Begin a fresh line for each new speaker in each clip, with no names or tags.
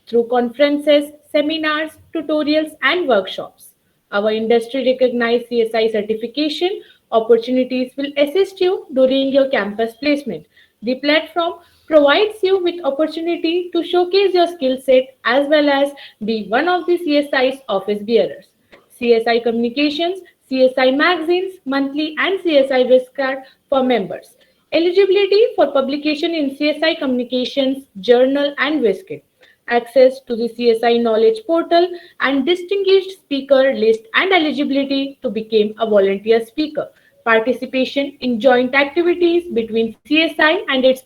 through conferences, seminars, tutorials, and workshops. Our industry recognized CSI certification opportunities will assist you during your campus placement. The platform provides you with opportunity to showcase your skill set as well as be one of the CSI's office bearers. CSI Communications, CSI Magazines, Monthly, and CSI Risk Card for members. Eligibility for publication in CSI Communications, Journal, and Wizkid. Access to the CSI Knowledge Portal and distinguished speaker list and eligibility to become a volunteer speaker. Participation in joint activities between CSI and its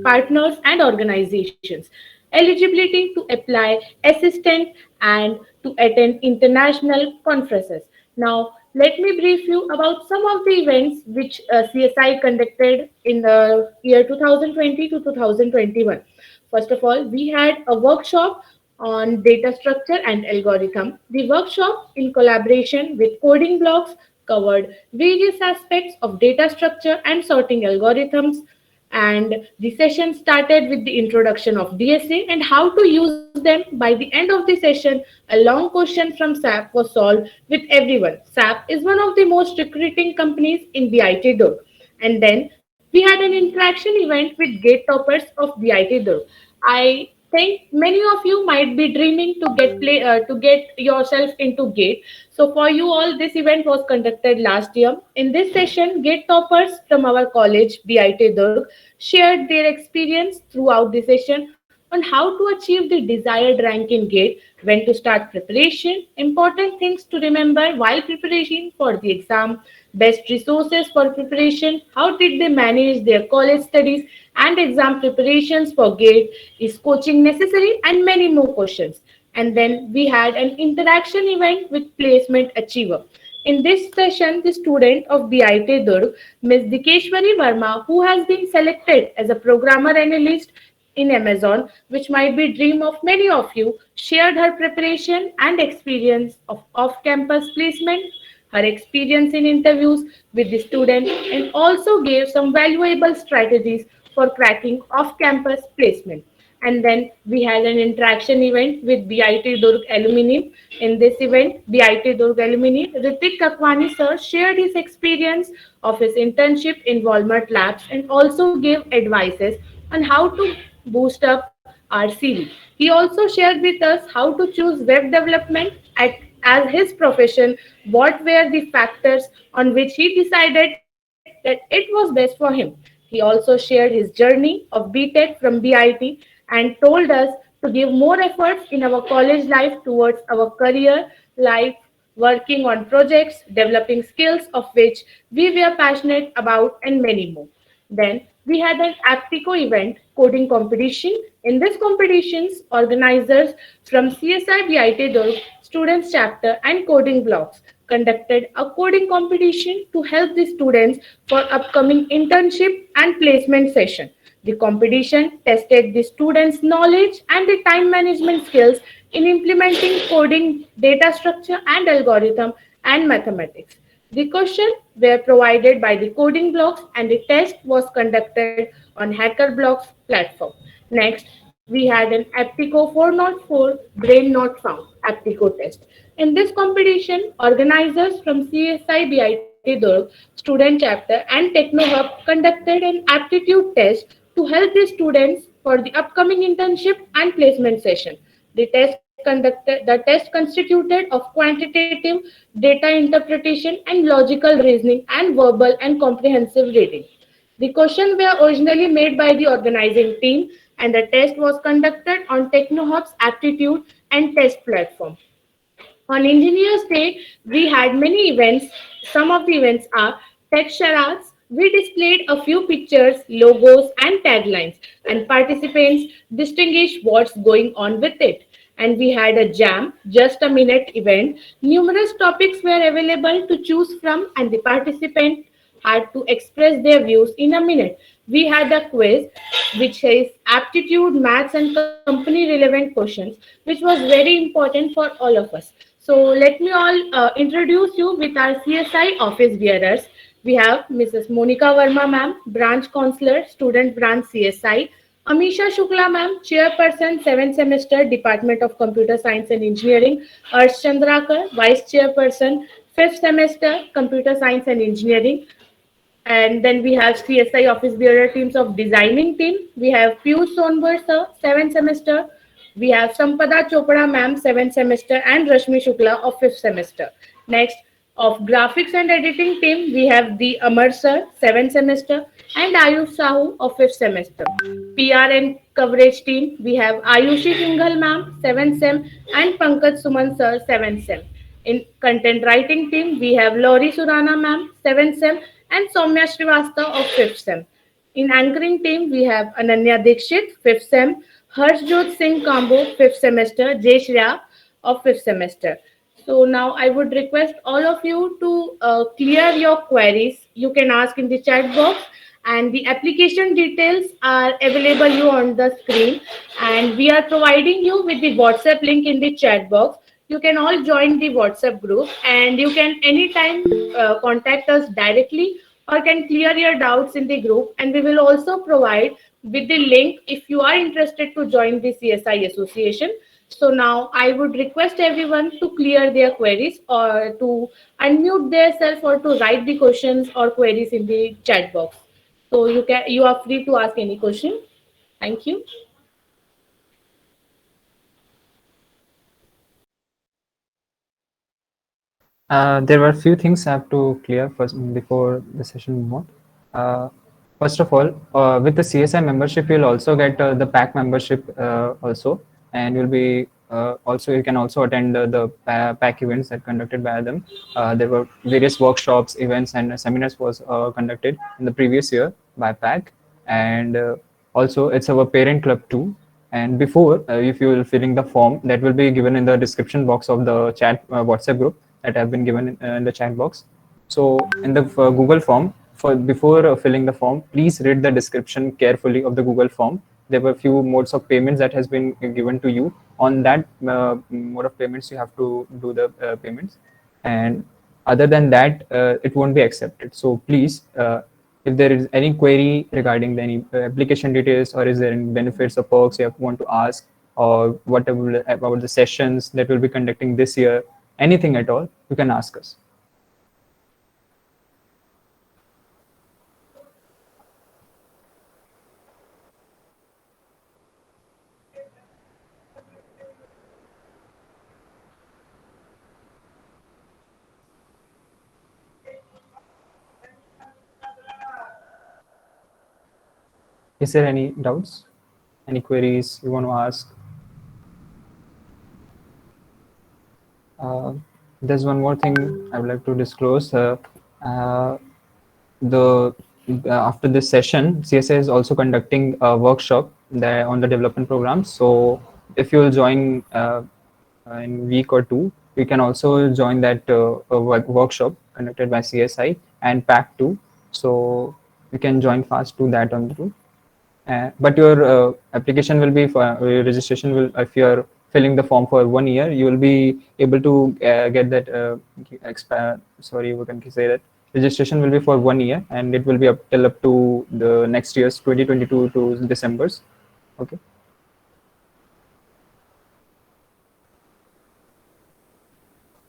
partners and organizations. Eligibility to apply assistant and to attend international conferences. Now, let me brief you about some of the events which CSI conducted in the year 2020 to 2021. First of all, we had a workshop on data structure and algorithm. The workshop, in collaboration with Coding Blocks, covered various aspects of data structure and sorting algorithms. And the session started with the introduction of DSA and how to use them. By the end of the session, a long question from SAP was solved with everyone. SAP is one of the most recruiting companies in BIT Durg. And then we had an interaction event with gate toppers of BIT Durg. I think many of you might be dreaming to get yourself into gate. So for you all, this event was conducted last year. In this session, gate toppers from our college BIT Durg shared their experience throughout the session on how to achieve the desired rank in gate, when to start preparation, important things to remember while preparing for the exam, best resources for preparation, how did they manage their college studies and exam preparations for GATE, is coaching necessary, and many more questions. And then we had an interaction event with Placement Achiever. In this session, the student of BIT Durg, Ms. Dikeshwari Verma, who has been selected as a programmer analyst in Amazon, which might be dream of many of you, shared her preparation and experience of off-campus placement, her experience in interviews with the student, and also gave some valuable strategies for cracking off-campus placement. And then we had an interaction event with BIT Durg alumni. In this event, BIT Durg alumni Ritik Kakwani sir shared his experience of his internship in Walmart Labs and also gave advices on how to boost up our CV. He also shared with us how to choose web development as his profession, what were the factors on which he decided that it was best for him. He also shared his journey of BTech from BIT and told us to give more efforts in our college life towards our career life, working on projects, developing skills of which we were passionate about, and many more. Then we had an Aptico event coding competition. In this competitions, organizers from CSI BIT Durg Students Chapter and Coding Blocks conducted a coding competition to help the students for upcoming internship and placement session. The competition tested the students' knowledge and the time management skills in implementing coding, data structure and algorithm and mathematics. The questions were provided by the coding blocks and the test was conducted on HackerBlocks platform. Next, we had an Aptico 404 Brain Not Found Aptico test. In this competition, organizers from CSI BIT Durg Student Chapter and TechnoHub conducted an aptitude test to help the students for the upcoming internship and placement session. The test constituted of quantitative data interpretation and logical reasoning and verbal and comprehensive reading. The questions were originally made by the organizing team and the test was conducted on TechnoHub's aptitude and test platform. On Engineers Day, we had many events. Some of the events are Tech Charades. We displayed a few pictures, logos, and taglines, and participants distinguished what's going on with it. And we had a jam, just a minute event. Numerous topics were available to choose from, and the participant had to express their views in a minute. We had a quiz, which is aptitude, maths, and company relevant questions, which was very important for all of us. So let me all introduce you with our CSI office bearers. We have Mrs. Monica Verma, ma'am, branch counselor, student branch CSI. Amisha Shukla ma'am, Chairperson, 7th semester, Department of Computer Science and Engineering. Arsh Chandrakar, Vice Chairperson, 5th semester, Computer Science and Engineering. And then we have CSI Office Bearer teams of designing team. We have Piyush Sonbar sir, 7th semester. We have Sampada Chopra ma'am, 7th semester, and Rashmi Shukla of 5th semester. Next, of graphics and editing team, we have the Amar sir, 7th semester, and Ayush Sahu of 5th semester. PR and coverage team, we have Ayushi Singhal ma'am, 7th sem, and Pankaj Suman sir, 7th sem. In content writing team, we have Lori Surana ma'am, 7th sem, and Soumya Srivastava of 5th sem. In anchoring team, we have Ananya Dikshit, 5th sem, Harshjot Singh Kambo, 5th semester, Jay Shreya of 5th semester. So now I would request all of you to clear your queries. You can ask in the chat box, and the application details are available you on the screen, and we are providing you with the WhatsApp link in the chat box. You can all join the WhatsApp group, and you can anytime contact us directly or can clear your doubts in the group, and we will also provide with the link if you are interested to join the CSI association. So now I would request everyone to clear their queries or to unmute themselves or to write the questions or queries in the chat box. So you are free to ask any question. Thank you.
There were a few things I have to clear first before the session move on. First of all, with the CSI membership, you'll also get the PAC membership also, and you'll be also you can also attend the PAC events that conducted by them. There were various workshops, events, and seminars was conducted in the previous year by PAC, and also it's our parent club too. And before, if you will filling the form, that will be given in the description box of the chat WhatsApp group that have been given in the chat box. So in the Google form, for before filling the form, please read the description carefully of the Google form. There were a few modes of payments that has been given to you. On that mode of payments, you have to do the payments, and other than that, it won't be accepted. So please, if there is any query regarding any application details, or is there any benefits or perks you want to ask, or whatever about the sessions that we'll be conducting this year, anything at all, you can ask us. Is there any doubts, any queries you want to ask? There's one more thing I would like to disclose. The After this session, CSI is also conducting a workshop there on the development program. So if you will join in week or two, you can also join that workshop conducted by CSI and PAC 2. So you can join fast to that on the group. But your application will be for your registration will, if you are filling the form for 1 year, you will be able to get that sorry, we can say that registration will be for 1 year, and it will be up to the next year's 2022 to December's. Okay.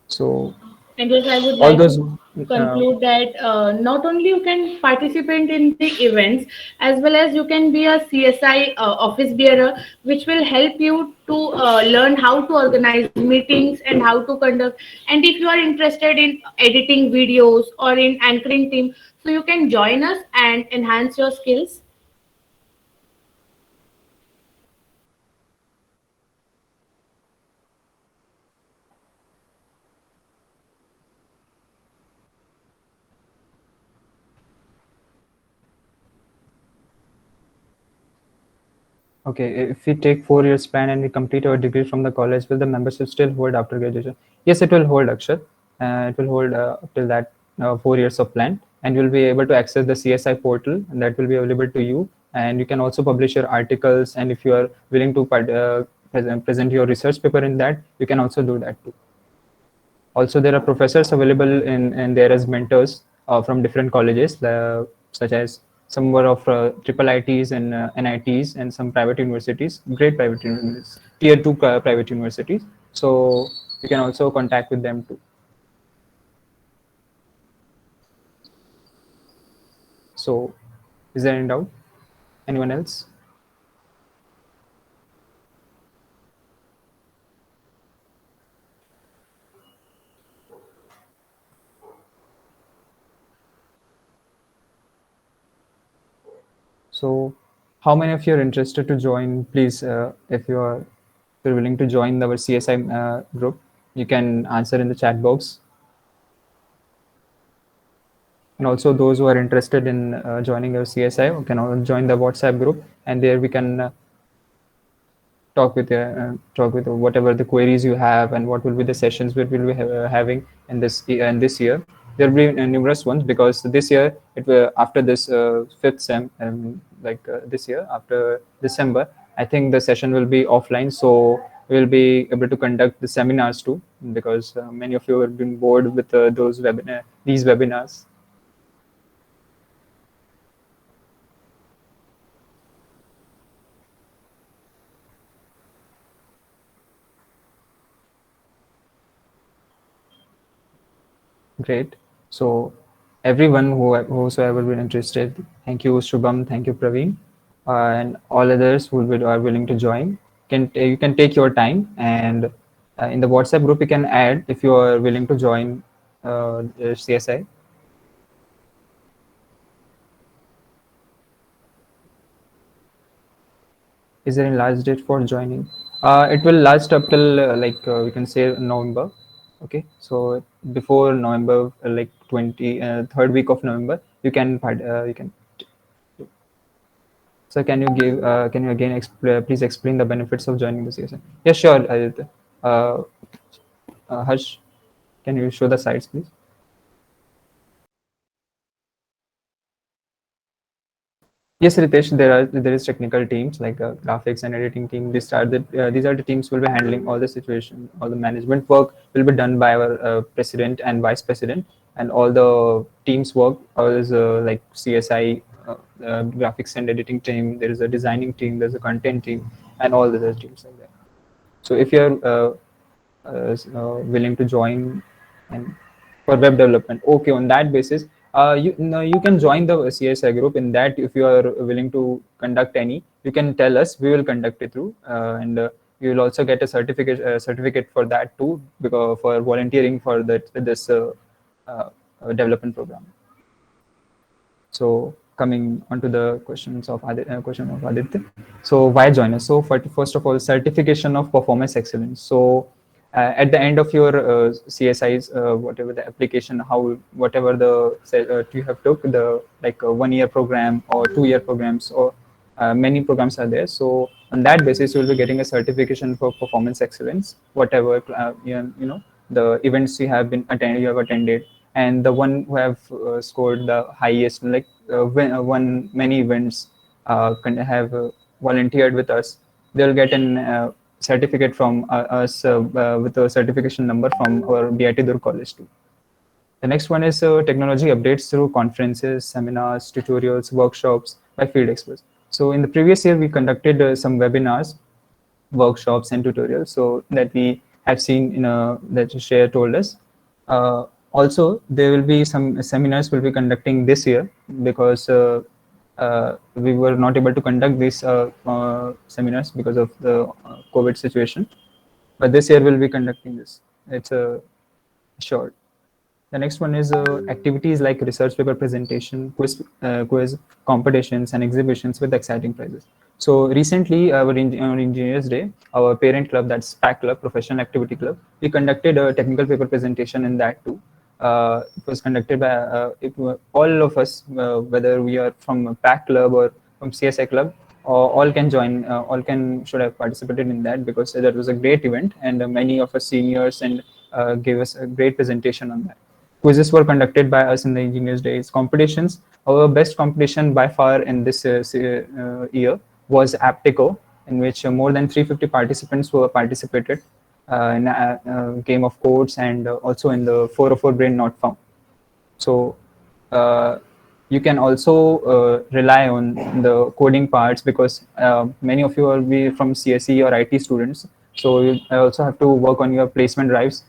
So
And yes, I would
all
like
those
to conclude that not only you can participate in the events, as well as you can be a CSI office bearer, which will help you to learn how to organize meetings and how to conduct. And if you are interested in editing videos or in anchoring team, so you can join us and enhance your skills.
Okay, if we take 4 years plan and we complete our degree from the college, will the membership still hold after graduation? Yes, it will hold, Akshat. It will hold till that 4 years of plan, and you'll be able to access the CSI portal, and that will be available to you. And you can also publish your articles, and if you are willing to present your research paper in that, you can also do that too. Also, there are professors available in there as mentors from different colleges, such as somewhere of triple ITs and NITs and some private universities, great private universities, tier 2 private universities. So you can also contact with them too. So is there any doubt? Anyone else? So how many of you are interested to join? Please, if you're willing to join our CSI group, you can answer in the chat box. And also those who are interested in joining our CSI can all join the WhatsApp group, and there we can talk with whatever the queries you have, and what will be the sessions we will be having in this year. There will be numerous ones, because this year it will, after this fifth sem, this year after December, I think the session will be offline, so we'll be able to conduct the seminars too, because many of you have been bored with these webinars. Great. So everyone whosoever been interested, thank you Shubham, thank you Praveen, and all others who are willing to join. You can take your time, and in the WhatsApp group you can add if you are willing to join the CSI. Is there any last date for joining? It will last up till we can say November. Okay, so before November, like 23rd week of November, you can. So can you again please explain the benefits of joining the CSI? Yes, sure, Aditya. Uh, Harsh, can you show the slides, please? Yes, Ritesh, there is technical teams like graphics and editing team. These are the teams will be handling all the situation, all the management work will be done by our president and vice president, and all the teams work is like CSI, graphics and editing team. There is a designing team, there's a content team, and all the other teams like that. So if you're willing to join and for web development, okay, on that basis, you can join the CSI group. In that, if you are willing to conduct any, you can tell us. We will conduct it through, and you will also get a certificate for that too, because for volunteering for this uh, development program. So coming onto the question of Aditya. So why join us? So first of all, certification of performance excellence. So at the end of your CSIs, whatever the application, whatever the you have took the 1 year program or 2 year programs, or many programs are there. So on that basis, you will be getting a certification for performance excellence, whatever the events you have attended, and the one who have scored the highest, won many events, can have volunteered with us. They'll get an certificate from us with a certification number from our BIT Durg college too. The next one is technology updates through conferences, seminars, tutorials, workshops by field experts. So in the previous year, we conducted some webinars, workshops, and tutorials. So that we have seen that Shreya told us. Also, there will be some seminars will be conducting this year, because we were not able to conduct these seminars because of the COVID situation. But this year we'll be conducting this. It's a short. The next one is activities like research paper presentation, quiz competitions, and exhibitions with exciting prizes. So recently, on Engineers Day, our parent club, that's PAC Club, Professional Activity Club, we conducted a technical paper presentation in that too. It was conducted by all of us, whether we are from a PAC Club or from CSI Club, all can join, should have participated in that, because that was a great event, and many of us seniors and gave us a great presentation on that. Quizzes were conducted by us in the Engineers Days. Competitions, our best competition by far in this year was Aptico, in which more than 350 participants were participated in a game of codes, and also in the 404 brain not found. So you can also rely on the coding parts, because many of you will be from CSE or IT students. So you also have to work on your placement drives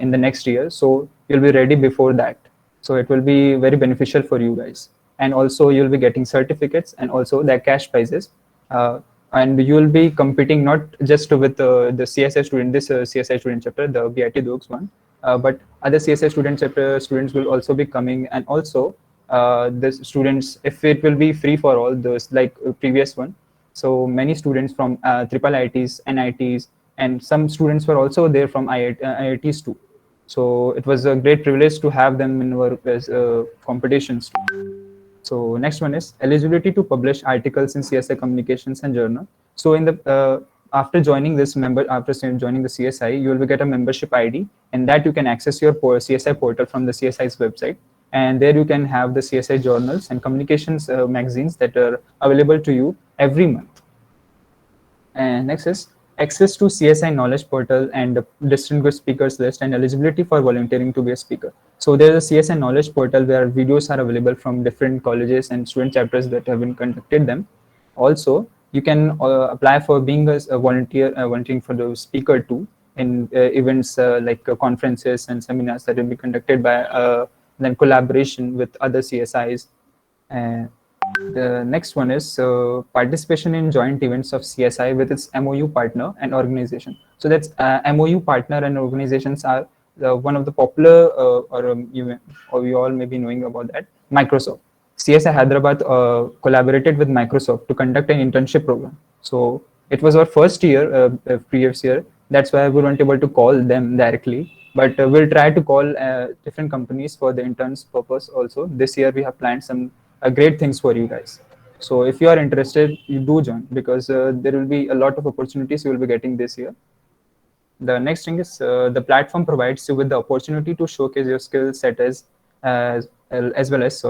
in the next year. So you'll be ready before that. So it will be very beneficial for you guys. And also you'll be getting certificates and also the cash prizes. And you will be competing not just with the CSI student, this CSI student chapter, the BIT Dogs one, but other CSI student chapter students will also be coming. And also the students, if it will be free for all those like previous one, so many students from triple IITs, NITs, and some students were also there from IITs too. So it was a great privilege to have them in our competitions too. So next one is eligibility to publish articles in CSI Communications and Journal. So in the after joining this member, after joining the CSI, you will get a membership ID, and that you can access your CSI portal from the CSI's website. And there you can have the CSI journals and communications magazines that are available to you every month. And next is access to CSI knowledge portal and the distinguished speakers list and eligibility for volunteering to be a speaker. So there's a CSI knowledge portal where videos are available from different colleges and student chapters that have been conducted them. Also, you can apply for being a volunteer, volunteering for the speaker too in events like conferences and seminars that will be conducted by then collaboration with other CSIs. And the next one is participation in joint events of CSI with its MOU partner and organization. So that's MOU partner and organizations are one of the popular, or you all may be knowing about that, Microsoft. CSI Hyderabad collaborated with Microsoft to conduct an internship program. So it was our first year, previous year. That's why we weren't able to call them directly. But we'll try to call different companies for the interns purpose also. This year we have planned some great things for you guys. So if you are interested, you do join, because there will be a lot of opportunities you will be getting this year. The next thing is the platform provides you with the opportunity to showcase your skill set as well as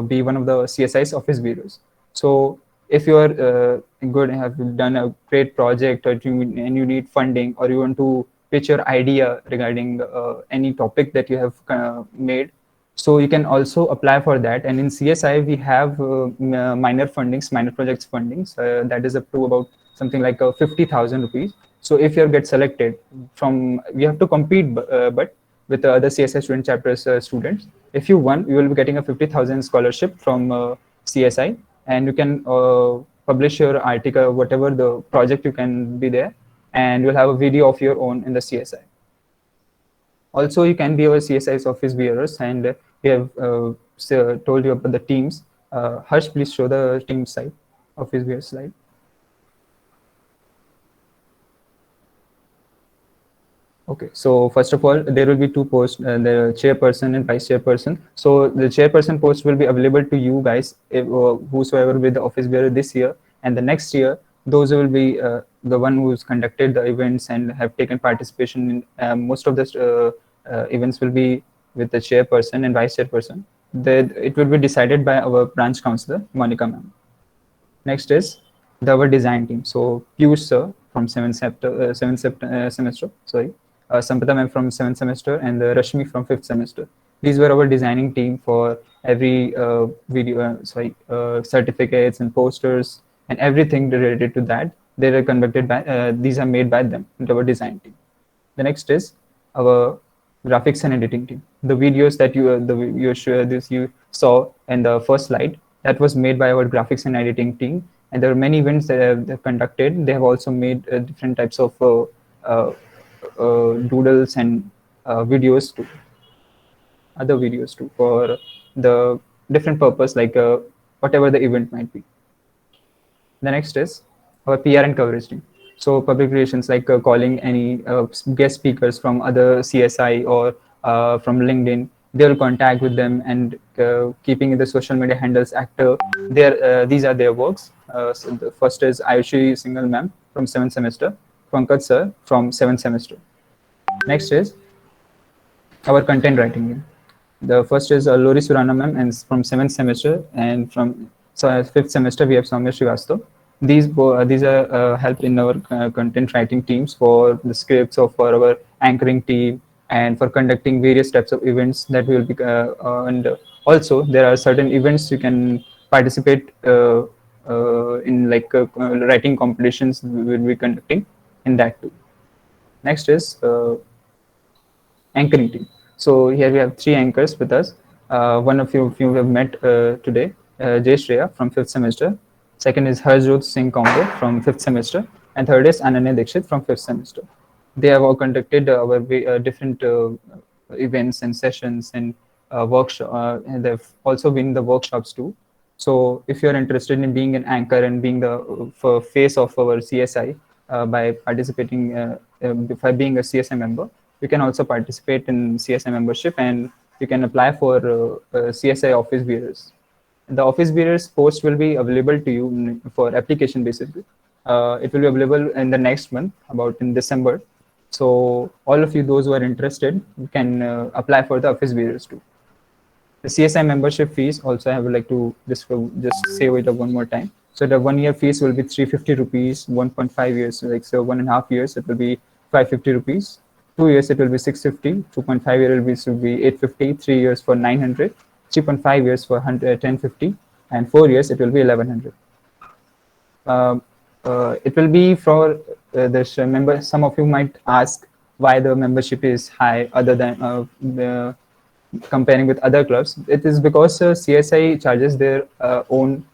be one of the CSI's office bureaus. So if you are good and have done a great project, and you need funding, or you want to pitch your idea regarding any topic that you have made, so you can also apply for that. And in CSI we have minor projects fundings that is up to about something like 50,000 rupees. So if you get selected from, we have to compete, but with the other CSI student chapters students, if you won, you will be getting a 50,000 scholarship from CSI, and you can publish your article, whatever the project you can be there, and you'll have a video of your own in the CSI. Also, you can be our CSI's office bearers, and we have told you about the teams. Harsh, please show the team side, office bearer slide. Okay, so first of all, there will be two posts, the chairperson and vice chairperson. So the chairperson post will be available to you guys, if, whosoever will be the office bearer this year. And the next year, those will be the one who's conducted the events and have taken participation in most of the events will be with the chairperson and vice chairperson. It will be decided by our branch counselor, Monica ma'am. Next is our design team. So Piyush sir from 7th semester, Sampata ma'am from 7th semester, and Rashmi from 5th semester. These were our designing team for every video, certificates and posters and everything related to that. They are conducted by, these are made by them, our design team. The next is our graphics and editing team. The videos that you saw in the first slide, that was made by our graphics and editing team. And there are many events that they've conducted. They have also made different types of doodles and videos too, other videos too, for the different purpose, like whatever the event might be. The next is our PR and coverage team. So public relations, like calling any guest speakers from other CSI or from LinkedIn, they will contact with them, and keeping the social media handles active. These are their works. So the first is Ayushi Singhal ma'am from 7th semester, Pankaj sir from 7th semester. Next is our content writing team. The first is Lori Surana ma'am, and from 7th semester, and from 5th semester we have Soumya Srivastav. These are help in our content writing teams for the scripts, or for our anchoring team, and for conducting various types of events that will be and Also, there are certain events you can participate in, like writing competitions we will be conducting in that too. Next is anchoring team. So here we have three anchors with us. One of you have met today, Jay Shreya from fifth semester. Second is Harjot Singh Combo from fifth semester, and third is Ananya Dikshit from fifth semester. They have all conducted our different events and sessions and workshop. And they've also been the workshops too. So if you're interested in being an anchor and being the face of our CSI by participating, by being a CSI member, you can also participate in CSI membership, and you can apply for CSI office bearers. The office bearers post will be available to you for application basically. It will be available in the next month, about in December. So all of you, those who are interested, you can apply for the office bearers too. The CSI membership fees also, I would like to just say it one more time. So the 1 year fees will be 350 rupees, 1.5 years, like so 1.5 years, it will be 550 rupees. 2 years it will be 650, 2.5 years will be 850, 3 years for 900, 3.5 years for 1050, and 4 years it will be 1100. It will be for this member. Some of you might ask why the membership is high other than comparing with other clubs. It is because CSI charges their own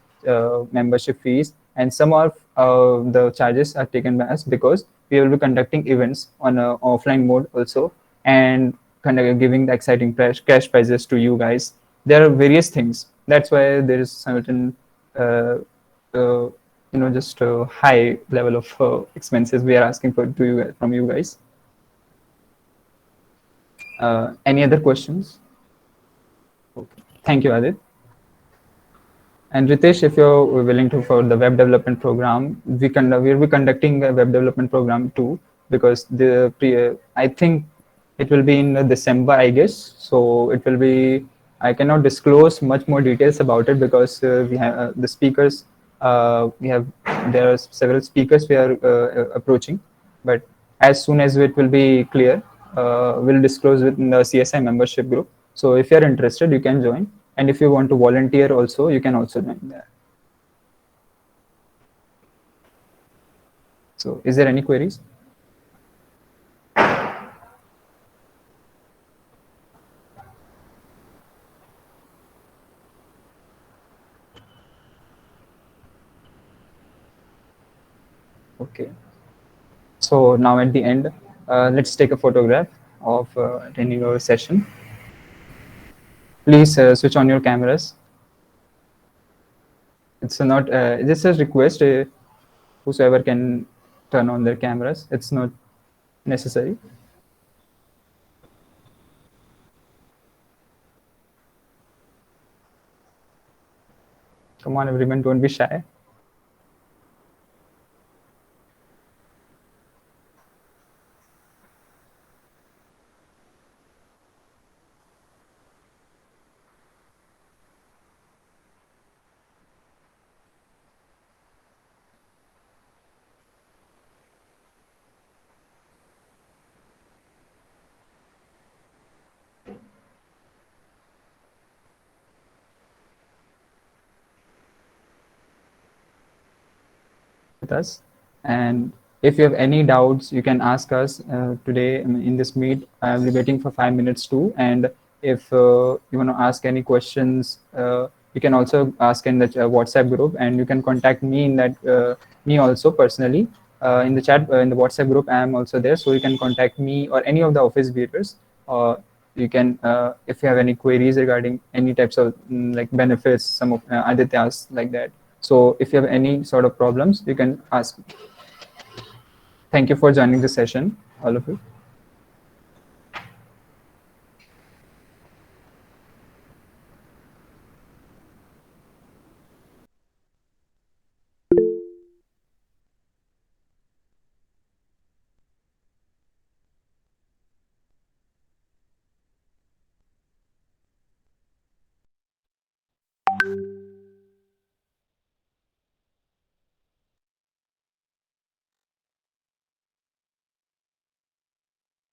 membership fees, and some of the charges are taken by us because we will be conducting events on an offline mode also, and kind of giving the exciting cash prizes to you guys. There are various things. That's why there is certain just a high level of expenses we are asking for to you from you guys. Any other questions? Okay. Thank you, Adit. And Ritesh, if you're willing to for the web development program, we'll be conducting a web development program too, because I think it will be in December, I guess. So it will be. I cannot disclose much more details about it because we have the speakers. There are several speakers we are approaching, but as soon as it will be clear, we'll disclose within the CSI membership group. So if you're interested, you can join, and if you want to volunteer also, you can also join there. So is there any queries? Okay. So now at the end, let's take a photograph of attending our session. Please switch on your cameras. It's not, this is a request, whosoever can turn on their cameras. It's not necessary. Come on, everyone, don't be shy. With us, and if you have any doubts, you can ask us today in this meet. I'll be waiting for 5 minutes too, and if you want to ask any questions, you can also ask in the WhatsApp group, and you can contact me in that me also personally in the chat in the WhatsApp group. I am also there, so you can contact me or any of the office bearers. You can if you have any queries regarding any types of like benefits, some of Aditya's like that. So if you have any sort of problems, you can ask. Thank you for joining the session, all of you.